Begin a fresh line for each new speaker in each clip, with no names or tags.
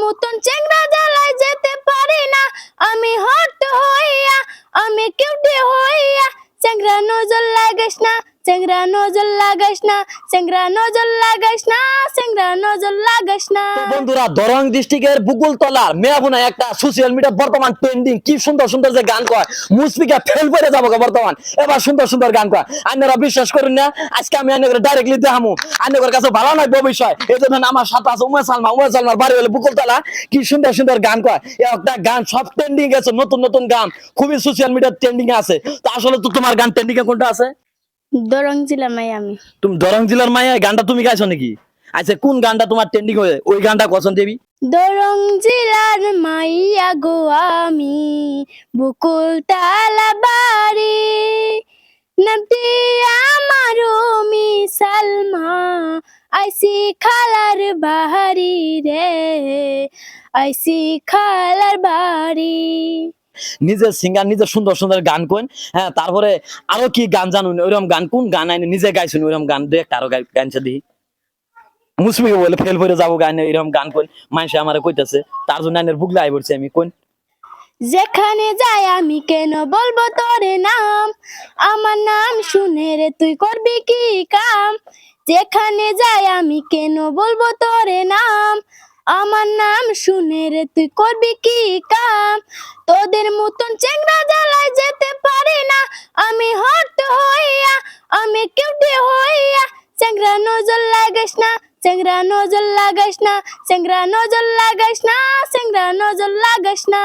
মতন চেংড়া জ্বালায় যেতে পারি না আমি হট হইয়া আমি কিউটি হইয়া চেংড়া নজর লাগাইস না চেংড়া নজর লাগাইস না চেংড়া নজর লাগাইস না চেংড়া নজর লাগাইস না।
তো বন্ধুরা দরং ডিস্ট্রিক্টের বুকুলতলার মেয়াবুনা একটা সোশ্যাল মিডিয়া বর্তমান ট্রেন্ডিং কি সুন্দর সুন্দর যে গান কয় মুসপিকা ফেল করে যাবো বর্তমান এবার সুন্দর সুন্দর গান কয় আপনারা বিশ্বাস করেন না আজকে আমি আপনাদের ডাইরেক্টলি দেখামু আপনাদের কাছে ভালো নয় বিষয় এই জন্য আমার সাথে আছে উমা সালমার বাড়ি হলো বুকুলতলা কি সুন্দর সুন্দর গান কয় একটা গান সব ট্রেন্ডিং আছে নতুন নতুন গান খুবই সোশ্যাল মিডিয়া ট্রেন্ডিং আছে তো আসলে তো তোমার গান ট্রেন্ডিং এ কোনটা আছে?
দরং জেলার মাই আমি।
তুমি দরং জেলার মাইয়া গানটা তুমি গাইছো নাকি? আচ্ছা কোন গানটা তোমার ট্রেন্ডিং হয়ে ওই গানটা কখন দেবী?
দরং জেলার মাইয়া গো আমি বকুলতলা বাড়ি নামটি আমার উমি সালমা আইসি খালার বাড়ি রে আইসি খালার বাড়ি।
নিজের সিঙ্গার নিজের সুন্দর সুন্দর গান কোন হ্যাঁ তারপরে আরো কি গান জানুন ওইরকম গান কোন গান আইনে নিজে গাইছেন ওইরকম গান দু একটা আরো গাইছে দিই মুসমিকে বলে ফেল করে যাবো গান এরকম গান কোন মানুষে আমার কইতাছে তার জন্য আইনের বুকলে আই পড়ছি আমি কোন
যেখানে যাই আমি কেন বলবো তোরে নাম আমার নাম শুনে রে তুই করবি কি কাম যেখানে যাই আমি কেন বলবো তোরে নাম আমার নাম শুনে রে তুই করবি কি কাম তোদের মতন চেংড়া জ্বালায় যেতে পারি না আমি হট হইয়া আমি কিউটি হইয়া চেংড়া নজর লাগাইস না চেংড়া নজর লাগাইস না চেংড়া নজর লাগাইস না চেংড়া নজর লাগাইস না।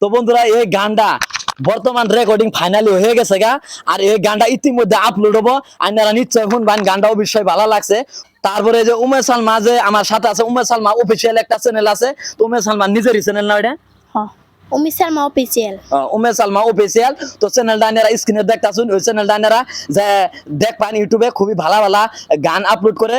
তো বন্ধুরা এই গানটা বর্তমান রেকর্ডিং ফাইনালি হয়ে গেছে গা আর এই গানটা ইতিমধ্যে আপলোড হবো আপনারা নিশ্চয় শুনবেন গানটা অবশ্যই ভালো লাগছে। তারপরে যে উমে সালমা যে আমার সাথে আছে উমে সালমা অফিসিয়াল একটা চ্যানেল আছে তো উমে সালমা নিজেরই চ্যানেল না ওইটা
উমি সালমা অফিসিয়াল
উমে সালমা অফিসিয়াল তো চ্যানেলটা আপনারা স্ক্রিনে দেখতাছুন ওই চ্যানেলটা আপনারা যে দেখবেন ইউটিউবে খুবই ভালো ভালো গান আপলোড করে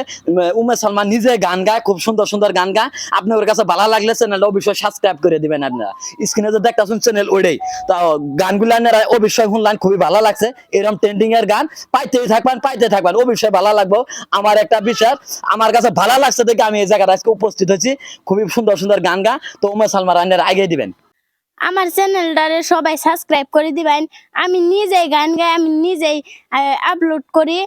উমে সালমা নিজে গান গায় খুব সুন্দর সুন্দর গান গায় আপনাদের কাছে ভালো লাগলে চ্যানেলটা অবশ্যই সাবস্ক্রাইব করে দিবেন আপনারা স্ক্রিনে যে দেখতাছুন চ্যানেল ওইটাই তো গানগুলো আপনারা অবশ্যই শুনলেন খুবই ভালো লাগছে এরকম ট্রেন্ডিং এর গান পাইতে থাকবেন অবশ্যই ভালো লাগবে আমার একটা বিশ্বাস আমার কাছে ভালো লাগছে দেখে আমি এই জায়গায় আজকে উপস্থিত হয়েছি খুবই সুন্দর সুন্দর গান গা তো উমে সালমার আপনারা আগে দিবেন
আমার চ্যানেলটারে সবাই সাবস্ক্রাইব করে দিবেন আমি নিজেই গান গাই আমি নিজেই আপলোড করি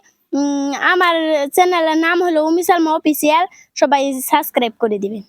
আমার চ্যানেলের নাম হলো উমি সালমা অফিসিয়াল সবাই সাবস্ক্রাইব করে দিবেন।